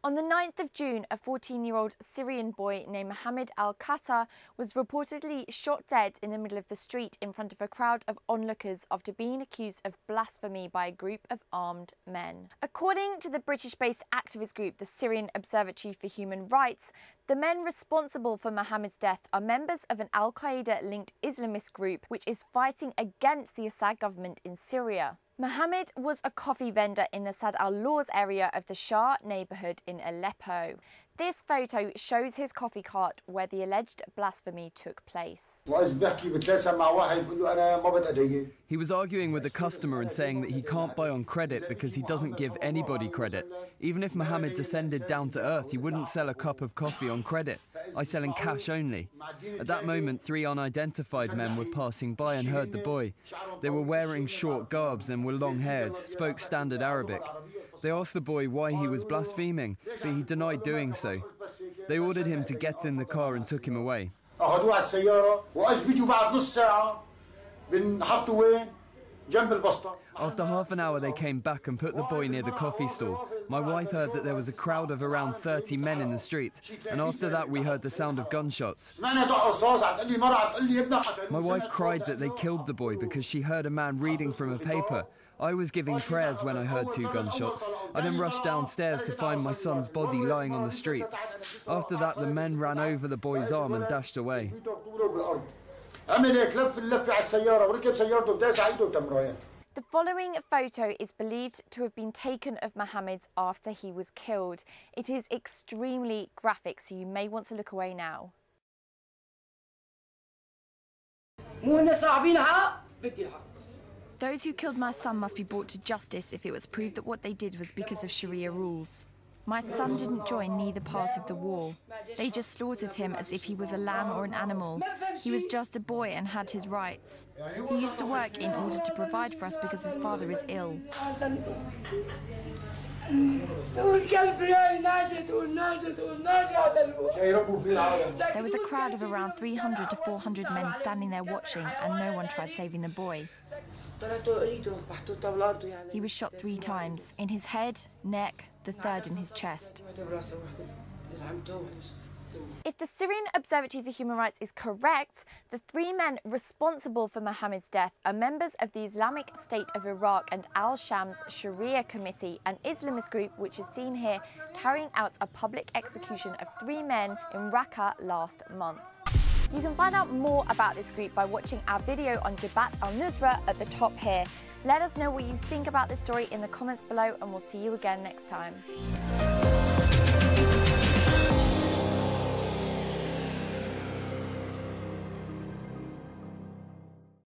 On the 9th of June, a 14-year-old Syrian boy named Mohammed Al-Qaeda was reportedly shot dead in the middle of the street in front of a crowd of onlookers after being accused of blasphemy by a group of armed men. According to the British-based activist group, the Syrian Observatory for Human Rights, the men responsible for Mohammed's death are members of an Al-Qaeda-linked Islamist group which is fighting against the Assad government in Syria. Mohammed was a coffee vendor in the Sad al-Lawz area of the Shah neighbourhood in Aleppo. This photo shows his coffee cart where the alleged blasphemy took place. He was arguing with a customer and saying that he can't buy on credit because he doesn't give anybody credit. Even if Mohammed descended down to earth, he wouldn't sell a cup of coffee on credit. I sell in cash only. At that moment, 3 unidentified men were passing by and heard the boy. They were wearing short garbs and were long-haired, spoke standard Arabic. They asked the boy why he was blaspheming, but he denied doing so. They ordered him to get in the car and took him away. After half an hour, they came back and put the boy near the coffee stall. My wife heard that there was a crowd of around 30 men in the street, and after that we heard the sound of gunshots. My wife cried that they killed the boy because she heard a man reading from a paper. I was giving prayers when I heard 2 gunshots. I then rushed downstairs to find my son's body lying on the street. After that, the men ran over the boy's arm and dashed away. The following photo is believed to have been taken of Mohammed after he was killed. It is extremely graphic, so you may want to look away now. Those who killed my son must be brought to justice if it was proved that what they did was because of Sharia rules. My son didn't join neither part of the war. They just slaughtered him as if he was a lamb or an animal. He was just a boy and had his rights. He used to work in order to provide for us because his father is ill. There was a crowd of around 300 to 400 men standing there watching, and no one tried saving the boy. He was shot 3 times, in his head, neck, the 3rd in his chest. If the Syrian Observatory for Human Rights is correct, the 3 men responsible for Mohammed's death are members of the Islamic State of Iraq and Al-Sham's Sharia Committee, an Islamist group which is seen here carrying out a public execution of 3 men in Raqqa last month. You can find out more about this group by watching our video on Jabhat al-Nusra at the top here. Let us know what you think about this story in the comments below, and we'll see you again next time.